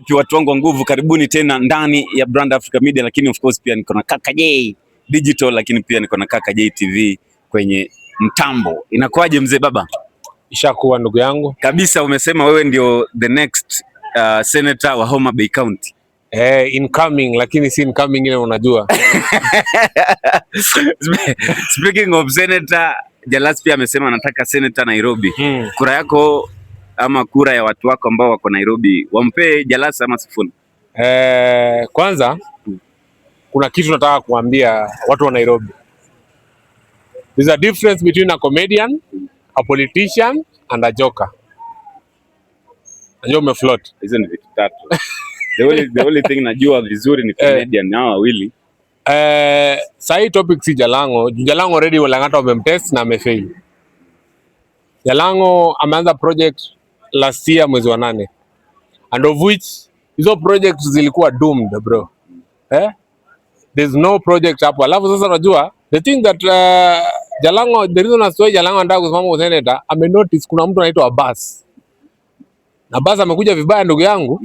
Vipi watu wangu wa nguvu, karibuni tena ndani ya Brand Africa Media, lakini of course pia niko na Kaka J Digital, lakini pia niko na Kaka J TV kwenye mtambo. Inakuaje mzee baba? Ishakuwa ndugu yangu. Kabisa, umesema wewe ndio the next senator wa Homa Bay County. Incoming, lakini si incoming ile unajua. Speaking of senator, Jalas pia amesema anataka senator Nairobi. Kura yako ama kura ya watu wako ambao wako Nairobi wampe Jalas ama Sifuna? Kwanza kuna kitu nataka kuambia watu wa Nairobi. There's a difference between a comedian, a politician and a joker. Najua umefloat. Hizo ni vitu tatu. The only thing najua vizuri ni comedian na wawili. Sahi topic si Jalango. Jalango already Lang'ata wamemtest na amefail. Jalango ameanza project last year mwezi wa 8. And of which hizo projects zilikuwa doomed bro. There's no project hapo. Alafu sasa unajua the thing that Jalango, the reason as why Jalango anataka kusimama kwa senator, notice kuna mtu anaitwa Abbas. Na Abbas amekuja vibaya ndugu yangu.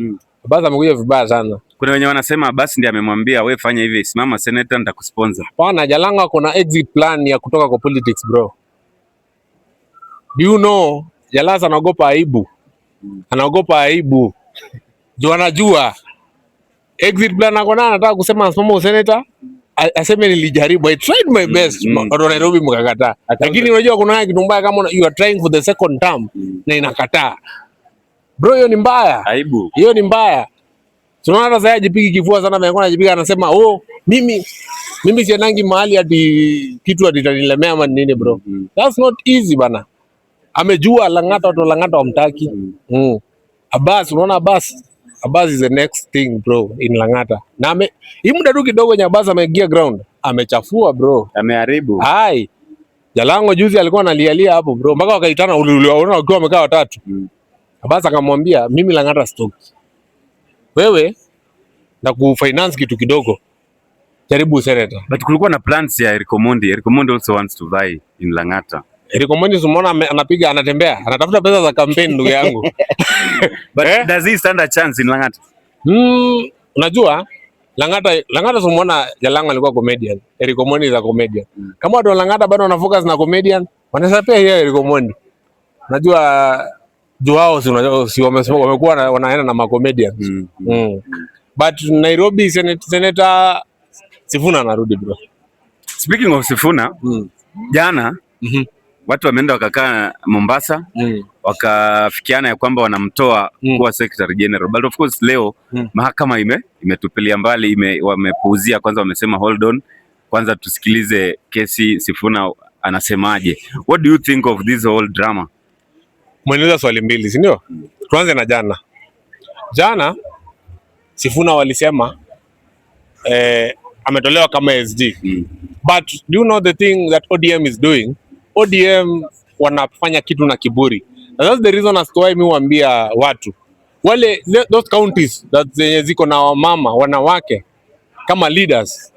Abbas amekuja vibaya sana. Kuna wenye wanasema Abbas ndiye amemwambia wewe fanya hivi, simama senator nitakusponsor. Hapana, Jalango ako na exit plan ya kutoka kwa politics bro. Do you know Jalas anaogopa aibu. Anaogopa aibu. Juu anajua exit plan ako na anataka kusema asimama senator, aseme nilijaribu, I tried my best. Watu Nairobi mkakataa. Lakini unajua kuna kitu mbaya kama you are trying for the second term na inakataa. Bro, hiyo ni mbaya. Aibu. Hiyo ni mbaya. Tunaona sasa ajipigi kifua sana, amekuwa anajipiga anasema, mimi sianangi mahali ati kitu atanilemea ama nini bro. That's not easy bana. Amejua Lang'ata, watu Lang'ata wamtaki. Abbas, unaona Abbas is the next thing bro in Lang'ata. Na hii muda tu kidogo nya Abbas ameingia ground, amechafua bro. Ameharibu. Hai. Jalango juzi alikuwa analialia hapo bro. Mpaka wakaitana uliona wakiwa wamekaa watatu. Abbas akamwambia mimi Lang'ata stock. Wewe na kufinance kitu kidogo. Jaribu senator. But kulikuwa na plans ya Eric Omondi. Eric Omondi also wants to vie in Lang'ata. Eric Omondi umeona anapiga, anatembea, anatafuta pesa za campaign ndugu yangu. But does he stand a chance in Lang'ata? Unajua Lang'ata umeona Jalango alikuwa comedian. Eric Omondi is a comedian. Kama watu wa Lang'ata bado wana focus na comedian, wanaweza pia hiyo Eric Omondi. Unajua juao si wamekuwa wanaenda na ma comedians. But Nairobi senator Sifuna anarudi bro. Speaking of Sifuna, jana watu wameenda wakakaa Mombasa, wakafikiana ya kwamba wanamtoa kuwa Secretary General. But of course leo mahakama imetupilia mbali, wamepuuzia. Kwanza wamesema hold on, kwanza tusikilize kesi Sifuna anasemaje. What do you think of this whole drama? Mweneza swali mbili, si ndio? Tuanze na jana. Jana Sifuna walisema ametolewa kama SG. But do you know the thing that ODM is doing? ODM wanafanya kitu na kiburi. And that's the reason as to why mimi huambia watu wale those counties that zenye ziko na wamama wanawake kama leaders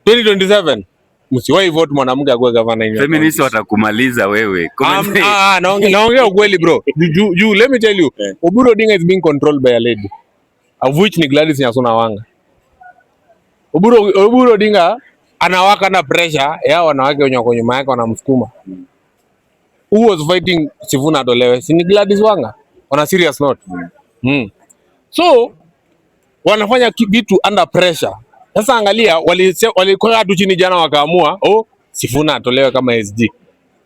2027 msiwahi vote mwanamke akuwe governor hiyo. Feminists watakumaliza wewe. Naongea ukweli bro. Let me tell you, Oburu Odinga is being controlled by a lady, of which ni Gladys Nyasuna Wanga. Oburu Odinga anawaka na pressure ya wanawake wenye wako nyuma yake wanamsukuma. Who was fighting Sifuna adolewe? Si ni Gladys Wanga? On a serious note. So wanafanya vitu under pressure. Sasa angalia, walikuwa tu chini jana wakaamua Sifuna atolewe kama SG.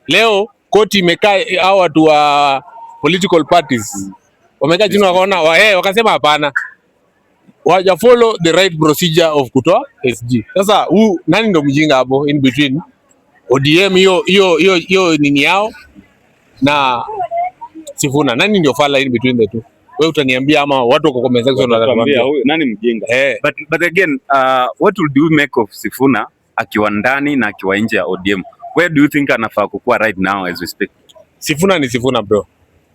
Leo koti imekaa, hao watu wa political parties wamekaa chini wakaona wakasema hapana, waja follow the right procedure of kutoa SG. Sasa nani ndo mjinga hapo in between? ODM hiyo nini yao na Sifuna, nani ndio fala in between the two? Wewe utaniambia ama watu wako comment section wanatuambia nani mjinga? But again, what would you make of Sifuna akiwa ndani na akiwa nje ya ODM? Where do you think anafaa kukua right now as we speak? Sifuna ni Sifuna bro.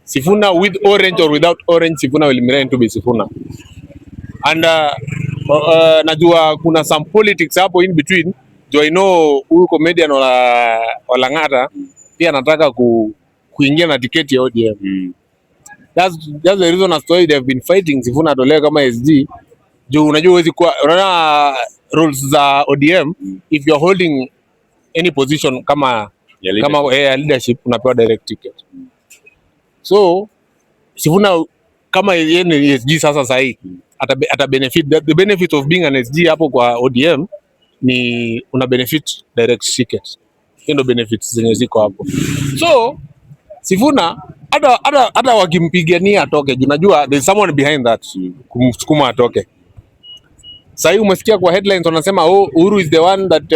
Sifuna with orange or without orange, Sifuna will remain to be Sifuna. And najua kuna some politics hapo in between. Do I know huyu comedian wa Lang'ata pia anataka kuingia na tiketi ya ODM. That's the reason as to why they have been fighting Sifuna atolewe kama SG. Juu unajua huwezi kuwa, unaona rules za ODM, if you're holding any position kama leadership unapewa direct ticket. So Sifuna kama yeye ni SG sasa sahi ata benefit, the benefit of being an SG hapo kwa ODM ni una benefit direct ticket. Hiyo ndio benefits zenye ziko hapo. So Sifuna hata wakimpigania atoke, unajua there's someone behind that kumsukuma atoke. Sasa umesikia kwa headlines wanasema Uhuru is the one that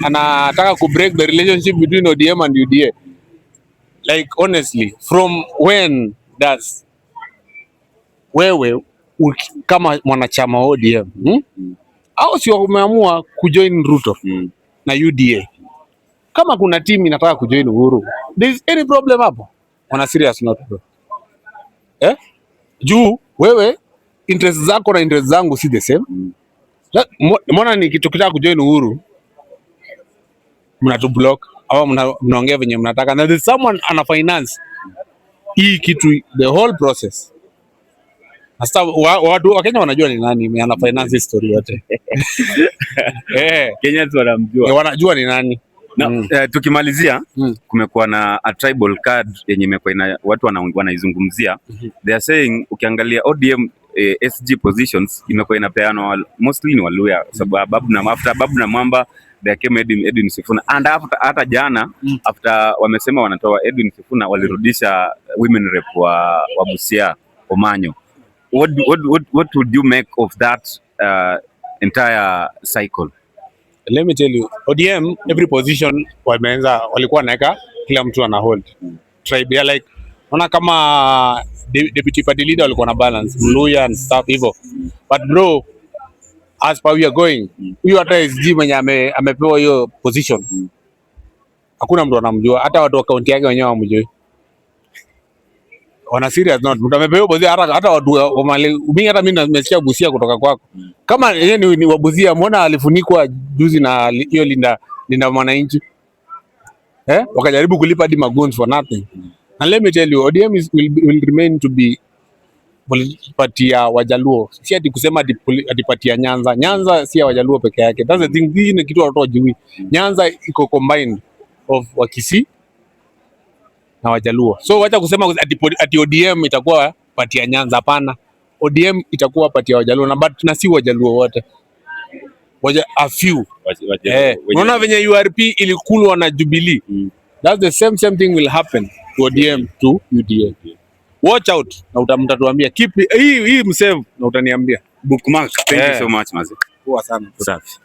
anataka ku break the relationship between ODM and UDA. Like honestly, from when does wewe kama mwanachama wa ODM au sio umeamua kujoin Ruto na UDA? Kama kuna team inataka kujoin Uhuru, there is any problem hapo? On serious note bro. Juu wewe interest zako na interest zangu si the same. Mbona ni kitu kitaka kujoin Uhuru mnatu block au mnaongea venye mnataka, na there's someone ana finance hii kitu, the whole process. Hasta watu wa Kenya wanajua ni nani ana finance story yote. Kenya tu wanamjua. Wanajua ni nani. Tukimalizia kumekuwa na a tribal card yenye imekuwa ina watu wanaizungumzia. They are saying ukiangalia ODM SG positions imekuwa inapeanwa mostly ni Waluya, sababu Babu na Mwamba they came Edwin Sifuna, and after hata jana after wamesema wanatoa Edwin Sifuna walirudisha women rep wa Busia Omanyo. What would you make of that entire cycle? Let me tell you, ODM every position walikuwa naeka kila mtu ana hold tribe, like ona kama deputy party leader walikuwa na balance Mluya and stuff hivyo, but bro as per we are going, huyu hata SG mwenye amepewa hiyo position hakuna mtu anamjua, hata watu wa kaunti yake wenyewe hawamjui. On a serious note, mtu amepewa position hata watu wa Mali, hata mimi nimesikia Busia kutoka kwako. Kama yeye ni wa Busia, mbona alifunikwa juzi na hiyo linda mwananchi? Wakajaribu kulipa hadi maguns for nothing. And let me tell you, ODM will remain to be party ya Wajaluo. Si ati kusema ati party ya Nyanza. Nyanza si ya Wajaluo peke yake. That's the thing, hii ni kitu watu wajui. Nyanza iko combined of Wakisii na Wajaluo. So wacha kusema ati ODM itakuwa party ya Nyanza, hapana. ODM itakuwa party ya Wajaluo, na but na si Wajaluo wote. A few. Unaona venye URP ilikulwa na Jubilee. That's the same thing will happen to ODM to UDA. Watch out, na mtatuambia keep hii msave, na utaniambia bookmark. Thank you so much Mazi. Poa sana. Safi.